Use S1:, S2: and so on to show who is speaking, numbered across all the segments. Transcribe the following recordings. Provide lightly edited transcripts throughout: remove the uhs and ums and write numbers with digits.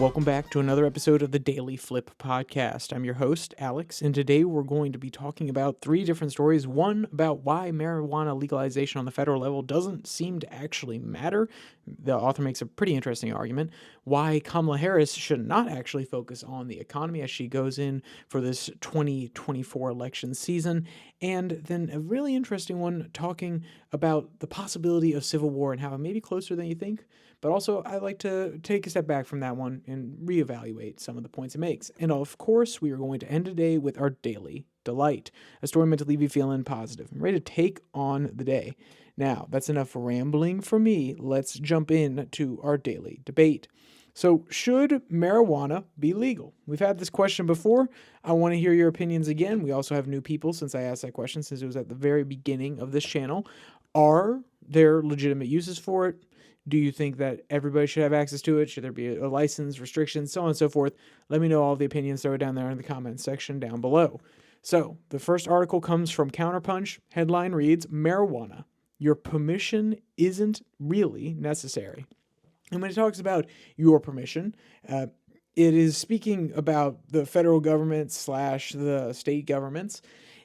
S1: Welcome back to another episode of the Daily Flip podcast. I'm your host, Alex, and today we're going to be talking about three different stories. One about why marijuana legalization on the federal level doesn't seem to actually matter. The author makes a pretty interesting argument. Why Kamala Harris should not actually focus on the economy as she goes in for this 2024 election season. And then a really interesting one talking about the possibility of civil war and how it may be closer than you think. But also, I like to take a step back from that one and reevaluate some of the points it makes. And of course, we are going to end today with our Daily Delight, a story meant to leave you feeling positive and ready to take on the day. Now, that's enough rambling from me. Let's jump in to our daily debate. So, should marijuana be legal? We've had this question before. I want to hear your opinions again. We also have new people since I asked that question, since it was at the very beginning of this channel. Are there legitimate uses for it? Do you think that everybody should have access to it? Should there be a license, restrictions, so on and so forth? Let me know all the opinions. Throw it down there in the comments section down below. So, the first article comes from Counterpunch. Headline reads, "Marijuana. Your permission isn't really necessary." And when it talks about your permission, it is speaking about the federal government / the state governments.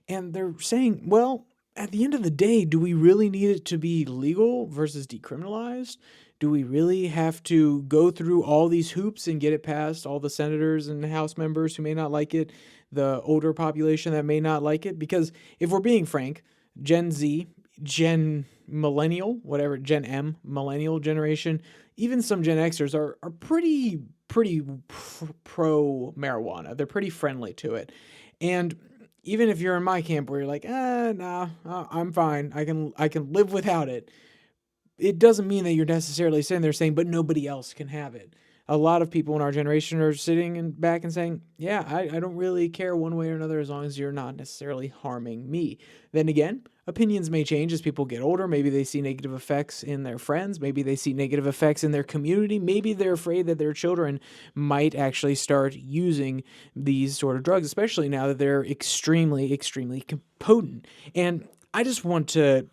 S1: And they're saying, well, at the end of the day, do we really need it to be legal versus decriminalized? Do we really have to go through all these hoops and get it past all the senators and House members who may not like it, the older population that may not like it? Because if we're being frank, Gen Z, Gen Millennial, whatever, Gen M, Millennial generation, even some Gen Xers are pretty pro marijuana. They're pretty friendly to it. And even if you're in my camp where you're like, I'm fine. I can live without it. It doesn't mean that you're necessarily sitting there saying, but nobody else can have it. A lot of people in our generation are sitting back and saying, yeah, I don't really care one way or another as long as you're not necessarily harming me. Then again, opinions may change as people get older. Maybe they see negative effects in their friends. Maybe they see negative effects in their community. Maybe they're afraid that their children might actually start using these sort of drugs, especially now that they're extremely potent. And I just want to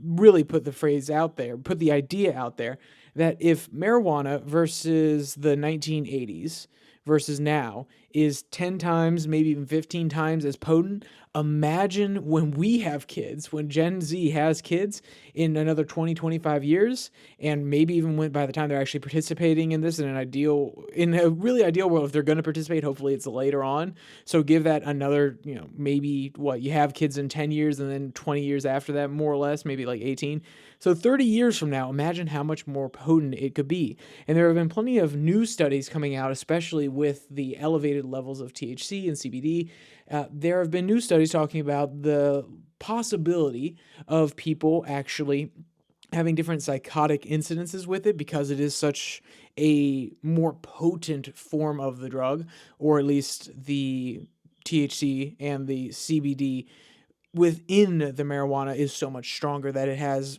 S1: really put the phrase out there, put the idea out there, that if marijuana versus the 1980s versus now is 10 times, maybe even 15 times as potent, imagine when we have kids, when Gen Z has kids in another 20, 25 years, and maybe even when by the time they're actually participating in this in a really ideal world, if they're going to participate, hopefully it's later on. So give that another, maybe you have kids in 10 years and then 20 years after that, more or less, maybe like 18. So 30 years from now, imagine how much more potent it could be. And there have been plenty of new studies coming out, especially with the elevated levels of THC and CBD. There have been new studies talking about the possibility of people actually having different psychotic incidences with it because it is such a more potent form of the drug, or at least the THC and the CBD within the marijuana is so much stronger that it has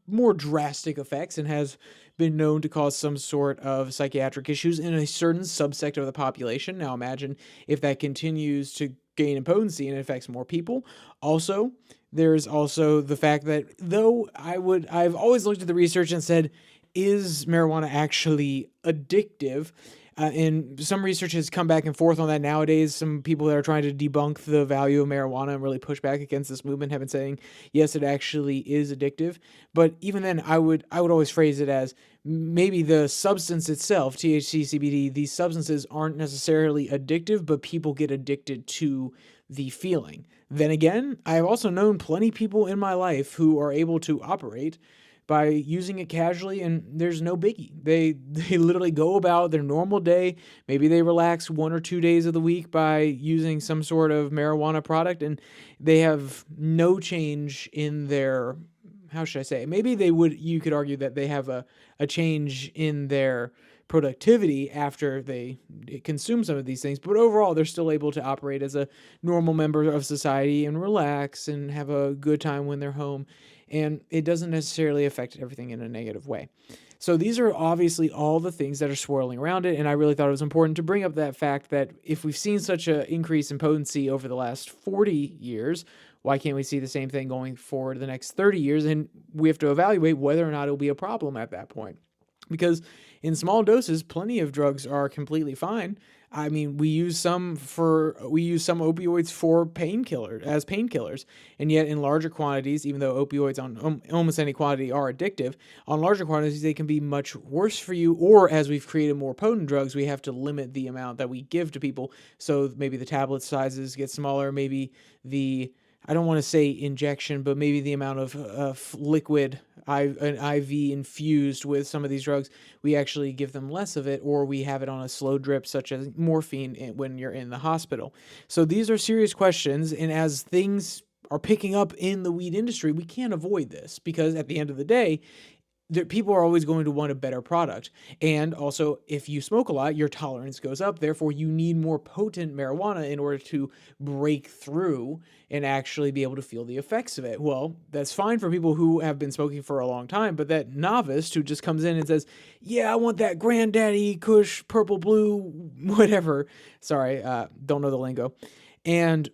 S1: more drastic effects and has been known to cause some sort of psychiatric issues in a certain subsect of the population. Now imagine if that continues to gain in potency and it affects more people. Also, there's also the fact that though I've always looked at the research and said, is marijuana actually addictive? And some research has come back and forth on that nowadays. Some people that are trying to debunk the value of marijuana and really push back against this movement have been saying, yes, it actually is addictive. But even then, I would always phrase it as maybe the substance itself, THC, CBD, these substances aren't necessarily addictive, but people get addicted to the feeling. Then again, I've also known plenty of people in my life who are able to operate by using it casually, and there's no biggie. They literally go about their normal day. Maybe they relax 1 or 2 days of the week by using some sort of marijuana product, and they have no change in their, how should I say? Maybe you could argue that they have a change in their productivity after they consume some of these things, but overall they're still able to operate as a normal member of society and relax and have a good time when they're home. And it doesn't necessarily affect everything in a negative way. So these are obviously all the things that are swirling around it, and I really thought it was important to bring up that fact that if we've seen such an increase in potency over the last 40 years, why can't we see the same thing going forward the next 30 years? And we have to evaluate whether or not it'll be a problem at that point. because in small doses, plenty of drugs are completely fine. I mean, we use some opioids for painkillers, and yet in larger quantities, even though opioids on almost any quantity are addictive, on larger quantities they can be much worse for you. Or as we've created more potent drugs, we have to limit the amount that we give to people. So maybe the tablet sizes get smaller, maybe the I don't want to say injection, but maybe the amount of liquid an IV infused with some of these drugs, we actually give them less of it, or we have it on a slow drip, such as morphine when you're in the hospital. So these are serious questions, and as things are picking up in the weed industry, we can't avoid this because at the end of the day, people are always going to want a better product. And also, if you smoke a lot, your tolerance goes up. Therefore, you need more potent marijuana in order to break through and actually be able to feel the effects of it. Well, that's fine for people who have been smoking for a long time, but that novice who just comes in and says, yeah, I want that granddaddy kush, purple, blue, whatever. Sorry, don't know the lingo. And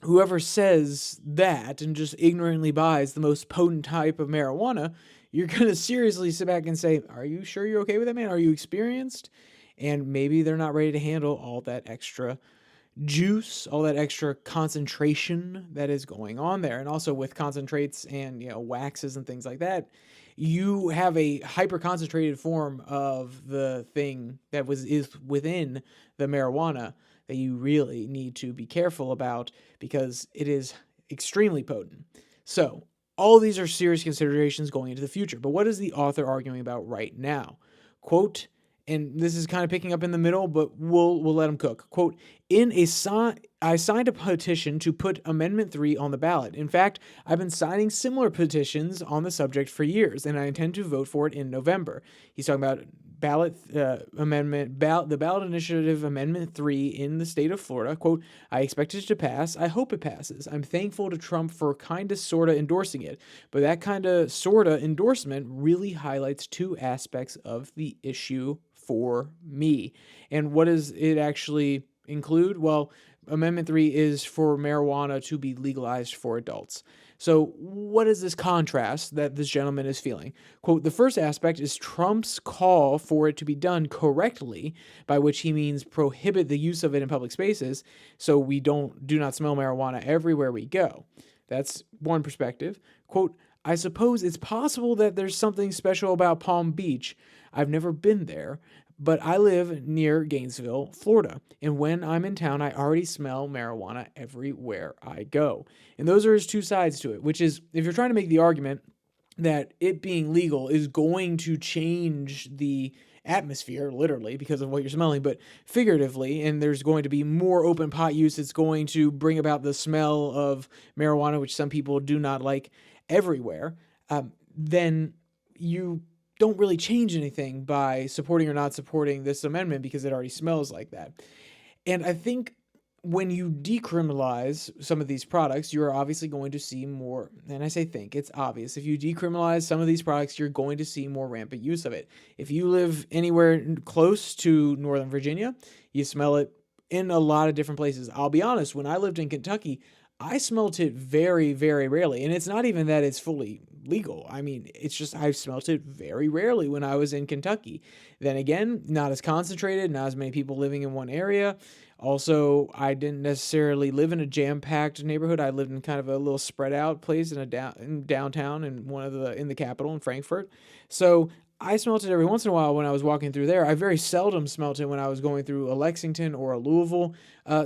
S1: whoever says that and just ignorantly buys the most potent type of marijuana, you're going to seriously sit back and say, are you sure you're okay with that, man? Are you experienced? And maybe they're not ready to handle all that extra juice, all that extra concentration that is going on there. And also with concentrates and, waxes and things like that, you have a hyper concentrated form of the thing that is within the marijuana that you really need to be careful about because it is extremely potent. So, all of these are serious considerations going into the future. But what is the author arguing about right now? Quote, and this is kind of picking up in the middle, but we'll let him cook. Quote, I signed a petition to put Amendment 3 on the ballot. In fact, I've been signing similar petitions on the subject for years, and I intend to vote for it in November. He's talking about the ballot initiative Amendment 3 in the state of Florida. Quote, I expect it to pass. I hope it passes. I'm thankful to Trump for kinda sorta endorsing it. But that kinda sorta endorsement really highlights two aspects of the issue for me. And what does it actually include? Well, Amendment 3 is for marijuana to be legalized for adults. So what is this contrast that this gentleman is feeling? Quote, the first aspect is Trump's call for it to be done correctly, by which he means prohibit the use of it in public spaces so we do not smell marijuana everywhere we go. That's one perspective. Quote, I suppose it's possible that there's something special about Palm Beach. I've never been there, but I live near Gainesville, Florida, and when I'm in town, I already smell marijuana everywhere I go. And those are his two sides to it, which is if you're trying to make the argument that it being legal is going to change the atmosphere, literally, because of what you're smelling, but figuratively, and there's going to be more open pot use, it's going to bring about the smell of marijuana, which some people do not like, everywhere, then you don't really change anything by supporting or not supporting this amendment because it already smells like that. And I think when you decriminalize some of these products, you're obviously going to see more, and I say think, it's obvious. If you decriminalize some of these products, you're going to see more rampant use of it. If you live anywhere close to Northern Virginia, you smell it in a lot of different places. I'll be honest, when I lived in Kentucky, I smelt it very, very rarely. And it's not even that it's fully legal. I mean, it's just I've smelt it very rarely when I was in Kentucky. Then again, not as concentrated, not as many people living in one area. Also, I didn't necessarily live in a jam-packed neighborhood. I lived in kind of a little spread out place in downtown in in the capital in Frankfurt. So I smelt it every once in a while when I was walking through there. I very seldom smelt it when I was going through a Lexington or a Louisville.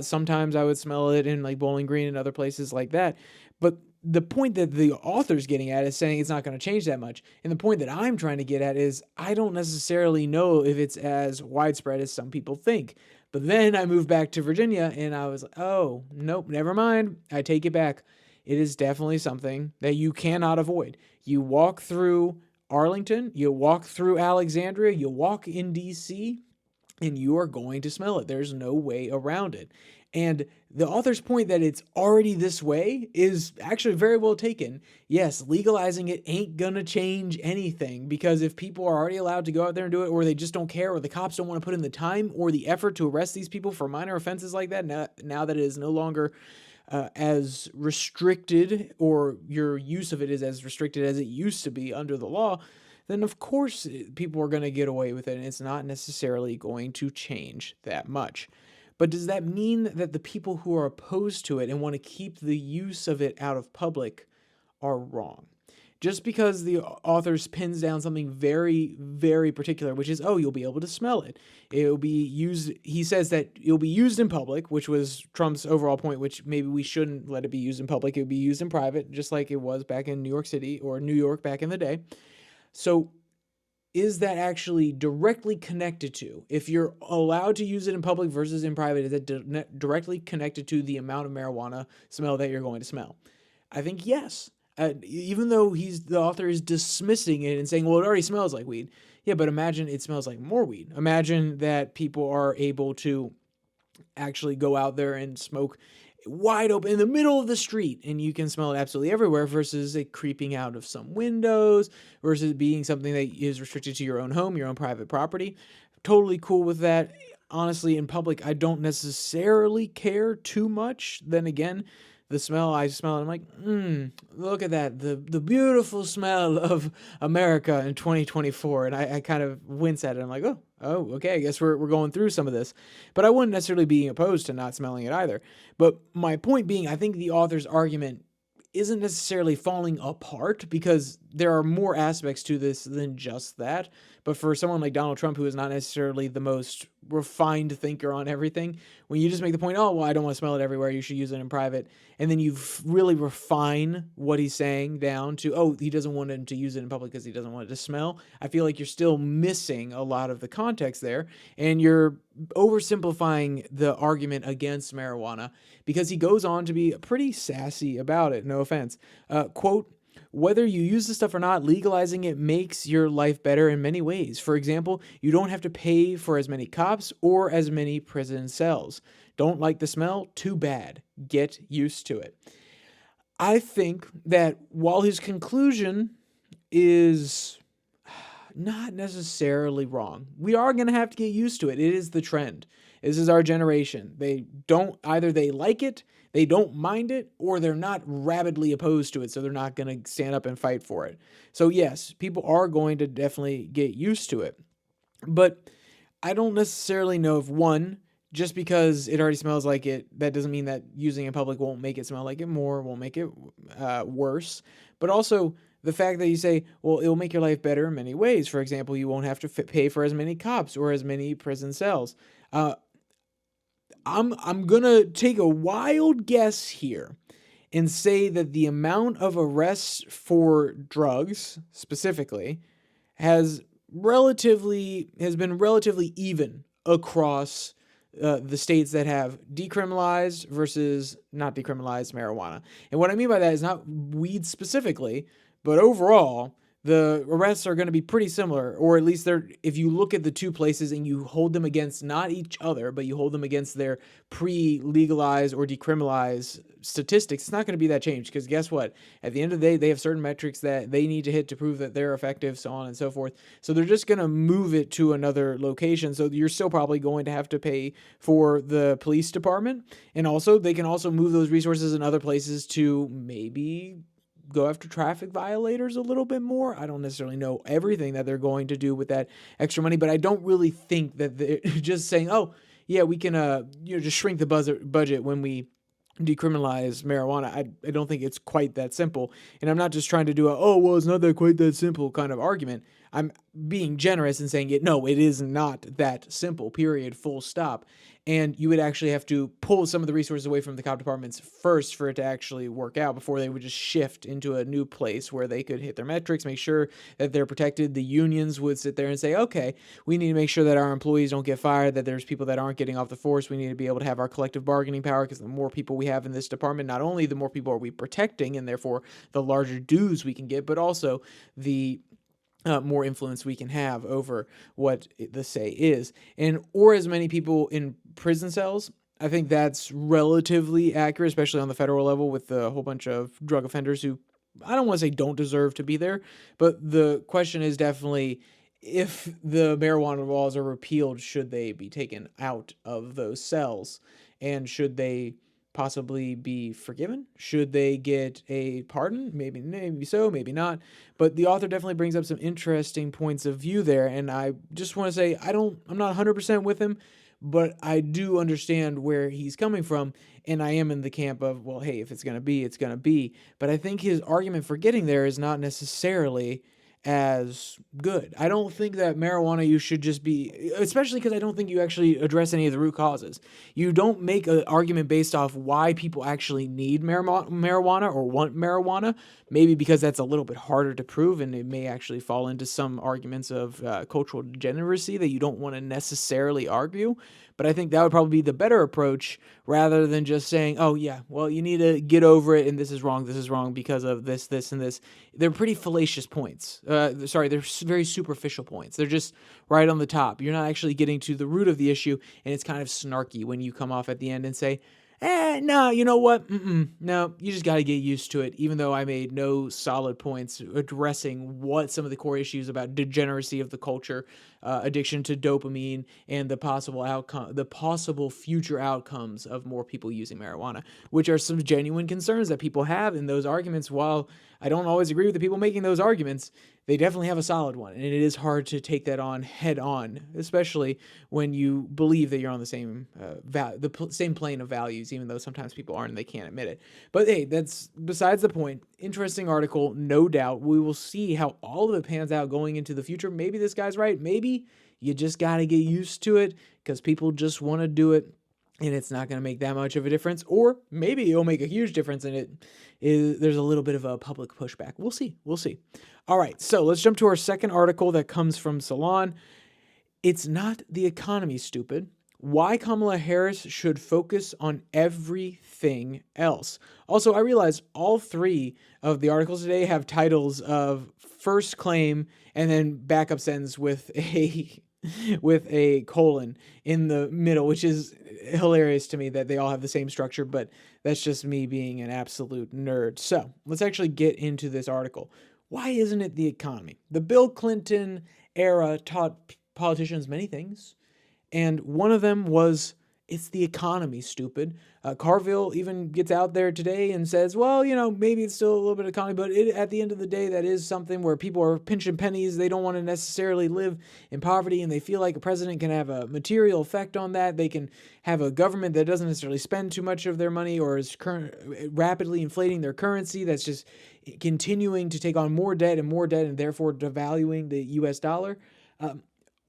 S1: Sometimes I would smell it in like Bowling Green and other places like that. But the point that the author's getting at is saying it's not going to change that much. And the point that I'm trying to get at is I don't necessarily know if it's as widespread as some people think. But then I moved back to Virginia and I was like, oh, nope, never mind. I take it back. It is definitely something that you cannot avoid. You walk through Arlington, you walk through Alexandria, you walk in DC, and you are going to smell it. There's no way around it. And the author's point that it's already this way is actually very well taken. Yes, legalizing it ain't gonna change anything because if people are already allowed to go out there and do it, or they just don't care, or the cops don't want to put in the time or the effort to arrest these people for minor offenses like that, now that it is no longer as restricted, or your use of it is as restricted as it used to be under the law, then of course people are going to get away with it, and it's not necessarily going to change that much. But does that mean that the people who are opposed to it and want to keep the use of it out of public are wrong? Just because the author pins down something very, very particular, which is, oh, you'll be able to smell it. It'll be used, he says that it'll be used in public, which was Trump's overall point, which maybe we shouldn't let it be used in public. It would be used in private, just like it was back in New York City or New York back in the day. So is that actually directly connected to, if you're allowed to use it in public versus in private, is it directly connected to the amount of marijuana smell that you're going to smell? I think yes. Even though the author is dismissing it and saying, well, it already smells like weed. Yeah, but imagine it smells like more weed. Imagine that people are able to actually go out there and smoke wide open in the middle of the street, and you can smell it absolutely everywhere, versus it creeping out of some windows, versus being something that is restricted to your own home, your own private property. Totally cool with that. Honestly, in public, I don't necessarily care too much. Then again, the smell, I smell it, I'm like, look at that, the beautiful smell of America in 2024. And I kind of wince at it. I'm like, oh, okay, I guess we're going through some of this. But I wouldn't necessarily be opposed to not smelling it either. But my point being, I think the author's argument isn't necessarily falling apart, because there are more aspects to this than just that. But for someone like Donald Trump, who is not necessarily the most refined thinker on everything, when you just make the point, oh, well, I don't want to smell it everywhere, you should use it in private, and then you really refine what he's saying down to, oh, he doesn't want him to use it in public because he doesn't want it to smell, I feel like you're still missing a lot of the context there, and you're oversimplifying the argument against marijuana, because he goes on to be pretty sassy about it, no offense. Quote, whether you use the stuff or not, legalizing it makes your life better in many ways. For example, you don't have to pay for as many cops or as many prison cells. Don't like the smell? Too bad. Get used to it. I think that while his conclusion is not necessarily wrong, we are going to have to get used to it. It is the trend. This is our generation. Either they like it, they don't mind it, or they're not rabidly opposed to it, so they're not going to stand up and fight for it. So yes, people are going to definitely get used to it. But I don't necessarily know if, one, just because it already smells like it, that doesn't mean that using it in public won't make it smell like it more, won't make it worse. But also the fact that you say, well, it will make your life better in many ways. For example, you won't have to pay for as many cops or as many prison cells. I'm gonna take a wild guess here and say that the amount of arrests for drugs specifically has been relatively even across the states that have decriminalized versus not decriminalized marijuana. And what I mean by that is not weed specifically, but overall, the arrests are going to be pretty similar, or at least if you look at the two places and you hold them against not each other, but you hold them against their pre-legalized or decriminalized statistics, it's not going to be that changed, because guess what? At the end of the day, they have certain metrics that they need to hit to prove that they're effective, so on and so forth. So they're just going to move it to another location. So you're still probably going to have to pay for the police department. And also, they can also move those resources in other places to maybe go after traffic violators a little bit more. I don't necessarily know everything that they're going to do with that extra money, but I don't really think that they're just saying, oh, yeah, we can just shrink the budget when we decriminalize marijuana. I don't think it's quite that simple. And I'm not just trying to do it's not that quite that simple kind of argument. I'm being generous and saying no, it is not that simple, period, full stop. And you would actually have to pull some of the resources away from the cop departments first for it to actually work out, before they would just shift into a new place where they could hit their metrics, make sure that they're protected. The unions would sit there and say, okay, we need to make sure that our employees don't get fired, that there's people that aren't getting off the force. We need to be able to have our collective bargaining power, because the more people we have in this department, not only the more people are we protecting, and therefore the larger dues we can get, but also the more influence we can have over what the say is. Or as many people in prison cells. I think that's relatively accurate, especially on the federal level, with a whole bunch of drug offenders who, I don't want to say don't deserve to be there, but the question is definitely, if the marijuana laws are repealed, should they be taken out of those cells? And should they possibly be forgiven? Should they get a pardon? Maybe so, maybe not. But the author definitely brings up some interesting points of view there. And I just want to say, I'm not 100% with him, but I do understand where he's coming from. And I am in the camp of, well, hey, if it's going to be, it's going to be. But I think his argument for getting there is not necessarily as good. I don't think that marijuana use should just be, especially because I don't think you actually address any of the root causes. You don't make an argument based off why people actually need marijuana or want marijuana, maybe because that's a little bit harder to prove, and it may actually fall into some arguments of cultural degeneracy that you don't want to necessarily argue. But I think that would probably be the better approach rather than just saying, oh, yeah, well, you need to get over it, and this is wrong because of this, this, and this. They're pretty fallacious points. They're very superficial points. They're just right on the top. You're not actually getting to the root of the issue, and it's kind of snarky when you come off at the end and say, no, you know what? No, you just got to get used to it, even though I made no solid points addressing what some of the core issues about degeneracy of the culture, addiction to dopamine, and the possible future outcomes of more people using marijuana, which are some genuine concerns that people have in those arguments. While I don't always agree with the people making those arguments, they definitely have a solid one, and it is hard to take that on head on, especially when you believe that you're on the same same plane of values, even though sometimes people aren't and they can't admit it. But hey, that's besides the point. Interesting article, no doubt. We will see how all of it pans out going into the future. Maybe this guy's right. Maybe you just got to get used to it because people just want to do it, and it's not going to make that much of a difference. Or maybe it'll make a huge difference, and there's a little bit of a public pushback. We'll see. All right, so let's jump to our second article that comes from Salon. It's not the economy, stupid. Why Kamala Harris should focus on everything else. Also, I realized all three of the articles today have titles of first claim and then backup sentence with a colon in the middle, which is hilarious to me that they all have the same structure, but that's just me being an absolute nerd. So let's actually get into this article. Why isn't it the economy? The Bill Clinton era taught politicians many things, and one of them was, it's the economy, stupid. Carville even gets out there today and says, well, maybe it's still a little bit of economy, but at the end of the day, that is something where people are pinching pennies. They don't want to necessarily live in poverty, and they feel like a president can have a material effect on that. They can have a government that doesn't necessarily spend too much of their money or is rapidly inflating their currency. That's just continuing to take on more debt, and therefore devaluing the U.S. dollar.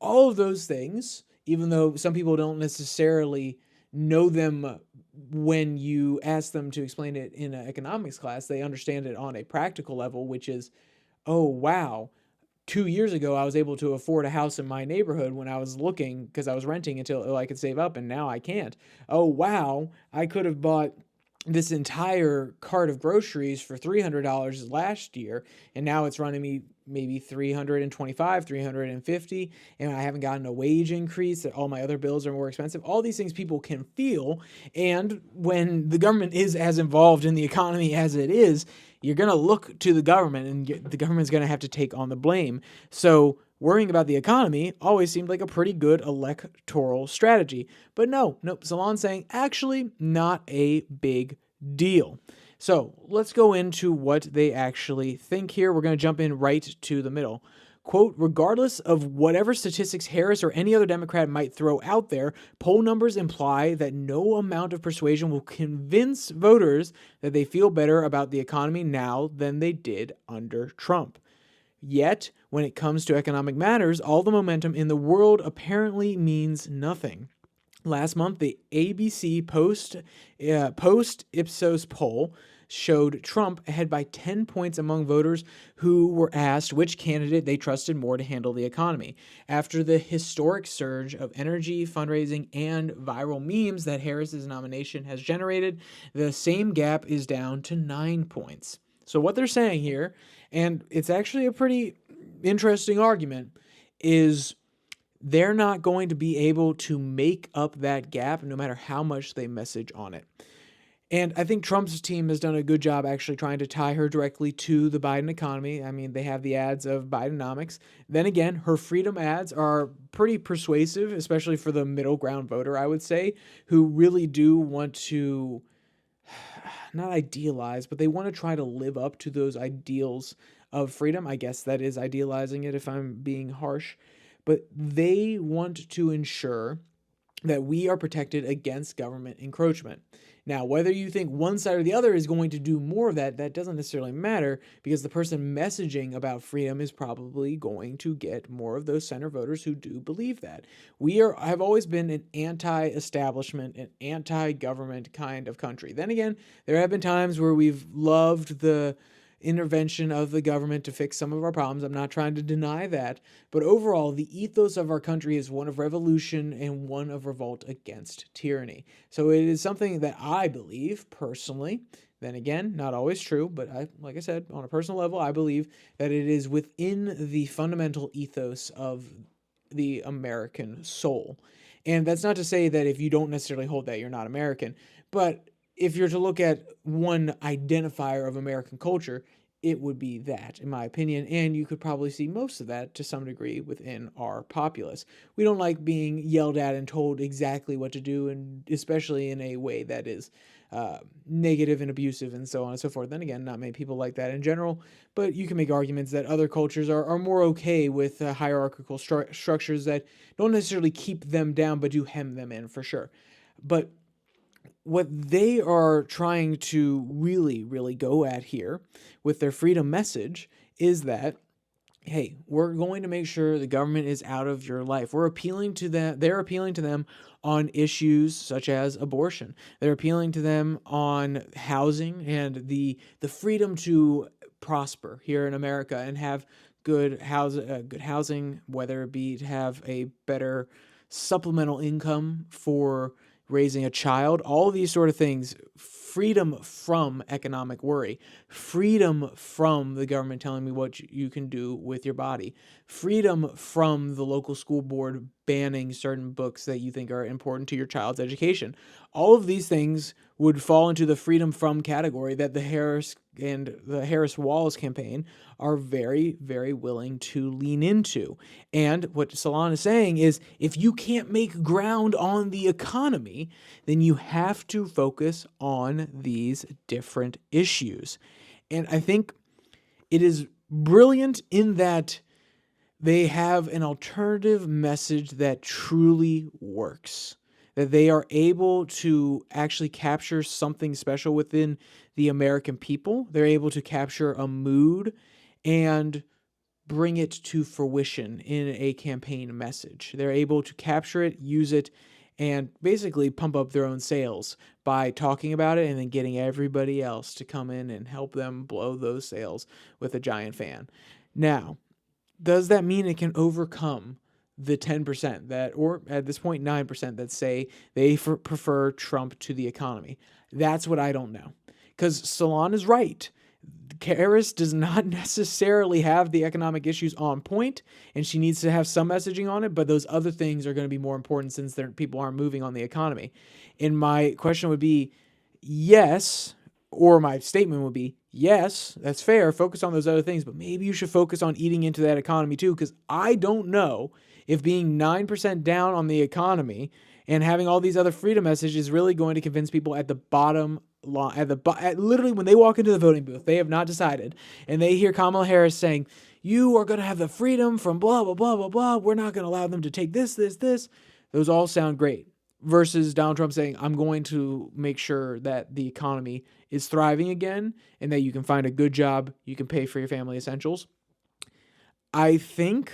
S1: All of those things, even though some people don't necessarily know them when you ask them to explain it in an economics class, they understand it on a practical level, which is, oh, wow, 2 years ago, I was able to afford a house in my neighborhood when I was looking because I was renting until I could save up, and now I can't. Oh, wow, I could have bought this entire cart of groceries for $300 last year, and now it's running me maybe $325, $350, and I haven't gotten a wage increase. All my other bills are more expensive. All these things people can feel, and when the government is as involved in the economy as it is, you're going to look to the government, and the government's going to have to take on the blame. So worrying about the economy always seemed like a pretty good electoral strategy. But no, Salon's saying, actually, not a big deal. So let's go into what they actually think here. We're going to jump in right to the middle. Quote, regardless of whatever statistics Harris or any other Democrat might throw out there, poll numbers imply that no amount of persuasion will convince voters that they feel better about the economy now than they did under Trump. Yet, when it comes to economic matters, all the momentum in the world apparently means nothing. Last month, the ABC post-Ipsos poll showed Trump ahead by 10 points among voters who were asked which candidate they trusted more to handle the economy. After the historic surge of energy, fundraising, and viral memes that Harris's nomination has generated, the same gap is down to 9 points. So what they're saying here, and it's actually a pretty interesting argument, is they're not going to be able to make up that gap no matter how much they message on it. And I think Trump's team has done a good job actually trying to tie her directly to the Biden economy. I mean, they have the ads of Bidenomics. Then again, her freedom ads are pretty persuasive, especially for the middle ground voter, I would say, who really do want to not idealize, but they want to try to live up to those ideals of freedom. I guess that is idealizing it if I'm being harsh, but they want to ensure that we are protected against government encroachment. Now, whether you think one side or the other is going to do more of that, that doesn't necessarily matter, because the person messaging about freedom is probably going to get more of those center voters who do believe that. Have always been an anti-establishment, an anti-government kind of country. Then again, there have been times where we've loved the intervention of the government to fix some of our problems. I'm not trying to deny that. But overall, the ethos of our country is one of revolution and one of revolt against tyranny. So it is something that I believe personally. Then again, not always true, but like I said, on a personal level, I believe that it is within the fundamental ethos of the American soul. And that's not to say that if you don't necessarily hold that, you're not American. But if you're to look at one identifier of American culture, it would be that, in my opinion, and you could probably see most of that to some degree within our populace. We don't like being yelled at and told exactly what to do, and especially in a way that is negative and abusive and so on and so forth. Then again, not many people like that in general, but you can make arguments that other cultures are more okay with hierarchical structures that don't necessarily keep them down, but do hem them in for sure. But what they are trying to really, really go at here with their freedom message is that, hey, we're going to make sure the government is out of your life. We're appealing to them. They're appealing to them on issues such as abortion. They're appealing to them on housing and the freedom to prosper here in America and have good housing, whether it be to have a better supplemental income for raising a child, all of these sort of things, freedom from economic worry, freedom from the government telling me what you can do with your body, freedom from the local school board banning certain books that you think are important to your child's education. All of these things would fall into the freedom from category that the Harris Wallace campaign are very, very willing to lean into. And what Salon is saying is, if you can't make ground on the economy, then you have to focus on these different issues. And I think it is brilliant in that they have an alternative message that truly works, that they are able to actually capture something special within the American people. They're able to capture a mood and bring it to fruition in a campaign message. They're able to capture it, use it, and basically pump up their own sales by talking about it and then getting everybody else to come in and help them blow those sales with a giant fan. Now, does that mean it can overcome the 10% that, or at this point 9%, that say they prefer Trump to the economy? That's what I don't know. Because Salon is right. Harris does not necessarily have the economic issues on point, and she needs to have some messaging on it, but those other things are going to be more important since people aren't moving on the economy. And my question would be, yes, or my statement would be, yes, that's fair, focus on those other things, but maybe you should focus on eating into that economy too, because I don't know if being 9% down on the economy and having all these other freedom messages is really going to convince people at the bottom line, literally when they walk into the voting booth, they have not decided, and they hear Kamala Harris saying, you are going to have the freedom from blah, blah, blah, blah, blah, we're not going to allow them to take this. Those all sound great. Versus Donald Trump saying, I'm going to make sure that the economy is thriving again and that you can find a good job, you can pay for your family essentials. I think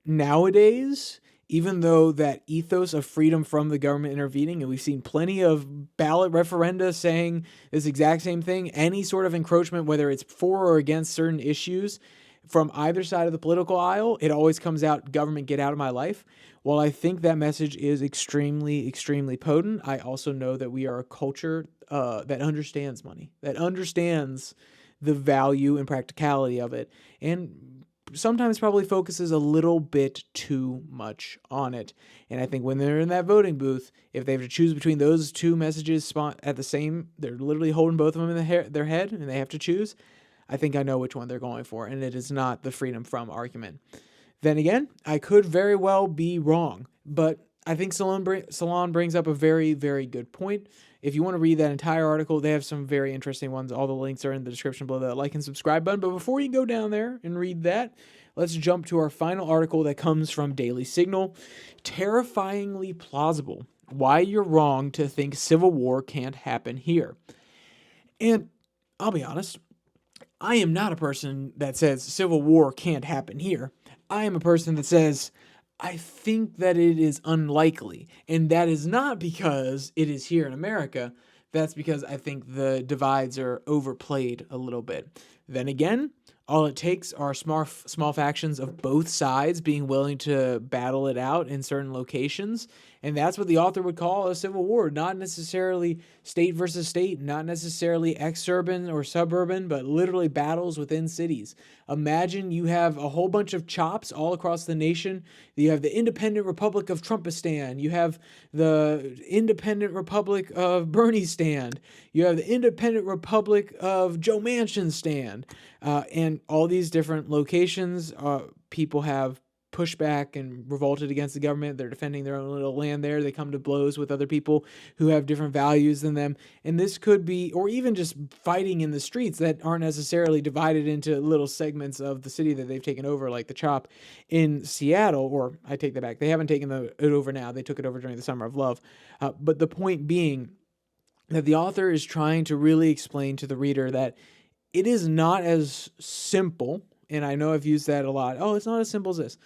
S1: nowadays, even though that ethos of freedom from the government intervening, and we've seen plenty of ballot referenda saying this exact same thing, any sort of encroachment, whether it's for or against certain issues, from either side of the political aisle, it always comes out, government, get out of my life. While I think that message is extremely, extremely potent, I also know that we are a culture that understands money, that understands the value and practicality of it, and sometimes probably focuses a little bit too much on it. And I think when they're in that voting booth, if they have to choose between those two messages at the same, they're literally holding both of them in their head, and they have to choose. I think I know which one they're going for, and it is not the freedom from argument. Then again, I could very well be wrong, but I think Salon brings up a very, very good point. If you want to read that entire article, they have some very interesting ones. All the links are in the description below that like and subscribe button. But before you go down there and read that, let's jump to our final article that comes from Daily Signal. Terrifyingly plausible. Why you're wrong to think civil war can't happen here. And I'll be honest, I am not a person that says civil war can't happen here. I am a person that says, I think that it is unlikely. And that is not because it is here in America. That's because I think the divides are overplayed a little bit. Then again, all it takes are small factions of both sides being willing to battle it out in certain locations. And that's what the author would call a civil war, not necessarily state versus state, not necessarily exurban or suburban, but literally battles within cities. Imagine you have a whole bunch of chops all across the nation. You have the Independent Republic of Trumpistan. You have the Independent Republic of Berniestan. You have the Independent Republic of Joe Manchin-stan. And all these different locations, people have pushed back and revolted against the government. They're defending their own little land there. They come to blows with other people who have different values than them. And this could be, or even just fighting in the streets that aren't necessarily divided into little segments of the city that they've taken over, like the CHOP in Seattle, or I take that back. They haven't taken it over now. They took it over during the Summer of Love. But the point being that the author is trying to really explain to the reader that it is not as simple, and I know I've used that a lot. Oh, it's not as simple as this.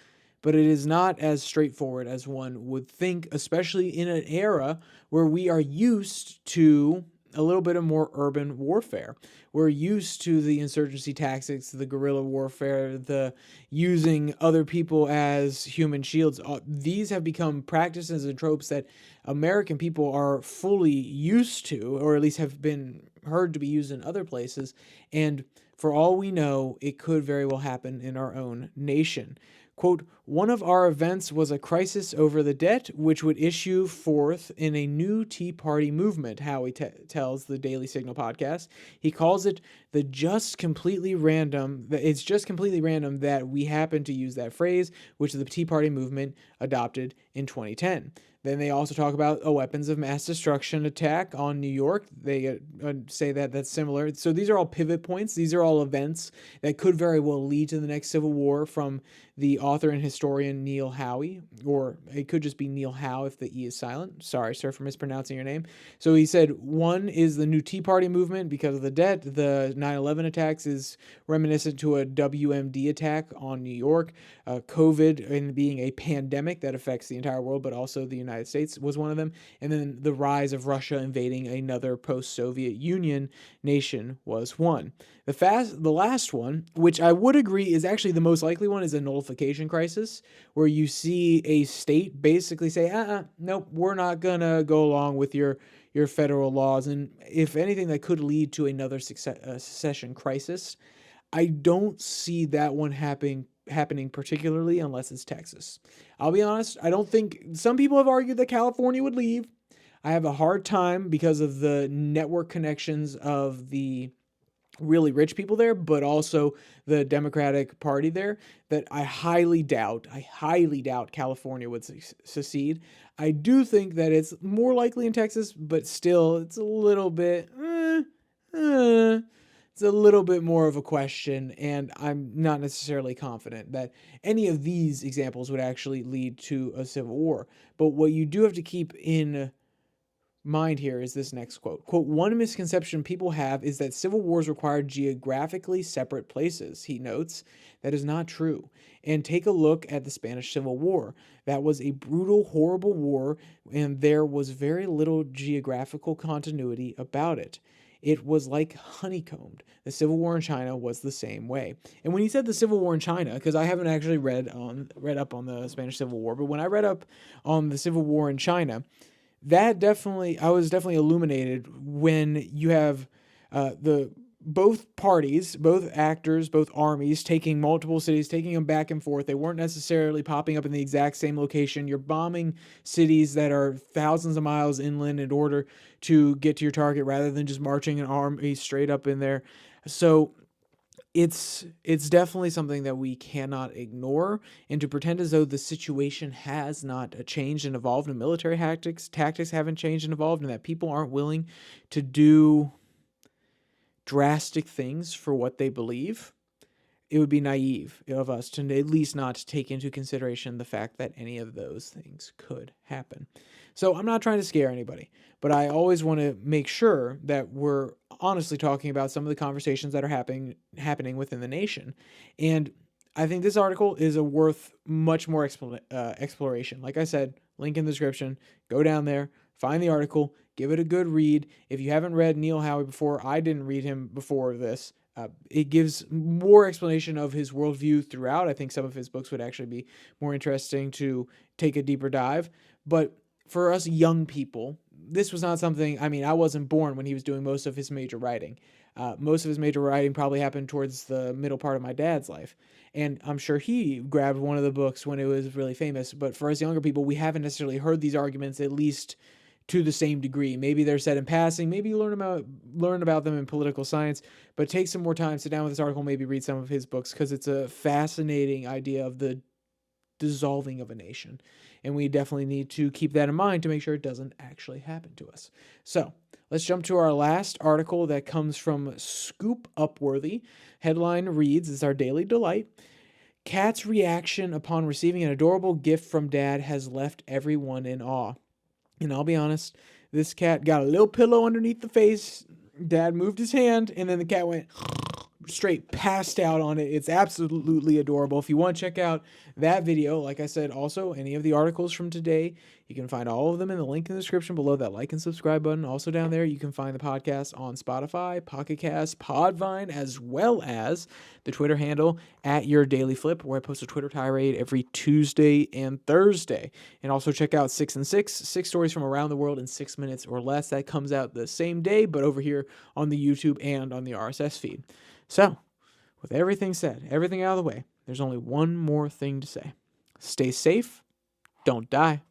S1: But it is not as straightforward as one would think, especially in an era where we are used to a little bit of more urban warfare. We're used to the insurgency tactics, the guerrilla warfare, the using other people as human shields. These have become practices and tropes that American people are fully used to, or at least have been heard to be used in other places. And for all we know, it could very well happen in our own nation. Quote, one of our events was a crisis over the debt, which would issue forth in a new Tea Party movement, Howie tells the Daily Signal podcast. He calls it it's just completely random that we happen to use that phrase, which the Tea Party movement adopted in 2010. Then they also talk about a weapons of mass destruction attack on New York. They say that that's similar. So these are all pivot points. These are all events that could very well lead to the next civil war from the author and historian Neil Howie, or it could just be Neil Howe if the E is silent. Sorry, sir, for mispronouncing your name. So he said one is the new Tea Party movement because of the debt. The 9/11 attacks is reminiscent to a WMD attack on New York. COVID and being a pandemic that affects the entire world, but also the United States was one of them. And then the rise of Russia invading another post-Soviet Union nation was one. The last one, which I would agree is actually the most likely one, is a nullification crisis, where you see a state basically say, nope, we're not going to go along with your federal laws. And if anything, that could lead to another secession crisis. I don't see that one happening particularly unless it's Texas. I'll be honest, I don't think, some people have argued that California would leave. I have a hard time because of the network connections of the really rich people there, but also the Democratic Party there, that I highly doubt California would secede. I do think that it's more likely in Texas, but still it's a little bit it's a little bit more of a question, and I'm not necessarily confident that any of these examples would actually lead to a civil war. But what you do have to keep in mind here is this next quote. Quote, one misconception people have is that civil wars require geographically separate places, he notes. That is not true. And take a look at the Spanish Civil War. That was a brutal, horrible war, and there was very little geographical continuity about it. It was like honeycombed. The Civil War in China was the same way. And when he said the Civil War in China, because I haven't actually read up on the Spanish Civil War, but when I read up on the Civil War in China, I was definitely illuminated when you have both parties, both actors, both armies taking multiple cities, taking them back and forth. They weren't necessarily popping up in the exact same location. You're bombing cities that are thousands of miles inland in order to get to your target rather than just marching an army straight up in there. So it's definitely something that we cannot ignore, and to pretend as though the situation has not changed and evolved, and military tactics haven't changed and evolved, and that people aren't willing to do drastic things for what they believe, it would be naive of us to at least not take into consideration the fact that any of those things could happen. So I'm not trying to scare anybody, but I always want to make sure that we're honestly talking about some of the conversations that are happening within the nation. And I think this article is worth much more exploration. Like I said, link in the description. Go down there, find the article, give it a good read. If you haven't read Neil Howie before, I didn't read him before this. It gives more explanation of his worldview throughout. I think some of his books would actually be more interesting to take a deeper dive. But for us young people, this was not something, I mean, I wasn't born when he was doing most of his major writing. Most of his major writing probably happened towards the middle part of my dad's life. And I'm sure he grabbed one of the books when it was really famous. But for us younger people, we haven't necessarily heard these arguments, at least to the same degree. Maybe they're said in passing. Maybe you learn about them in political science. But take some more time, sit down with this article, maybe read some of his books, because it's a fascinating idea of the dissolving of a nation. And we definitely need to keep that in mind to make sure it doesn't actually happen to us. So let's jump to our last article that comes from Scoop Upworthy. Headline reads, "It's our daily delight. Cat's reaction upon receiving an adorable gift from dad has left everyone in awe." And I'll be honest, this cat got a little pillow underneath the face. Dad moved his hand, and then the cat went straight passed out on it. It's absolutely adorable. If you want to check out that video, like I said, also any of the articles from today, you can find all of them in the link in the description below that like and subscribe button. Also down there, you can find the podcast on Spotify, Pocket Cast, Podvine, as well as the Twitter handle at Your Daily Flip, where I post a Twitter tirade every Tuesday and Thursday. And also check out 6 and 6, 6 stories from around the world in 6 minutes or less. That comes out the same day, but over here on the YouTube and on the RSS feed. So, with everything said, everything out of the way, there's only one more thing to say. Stay safe, don't die.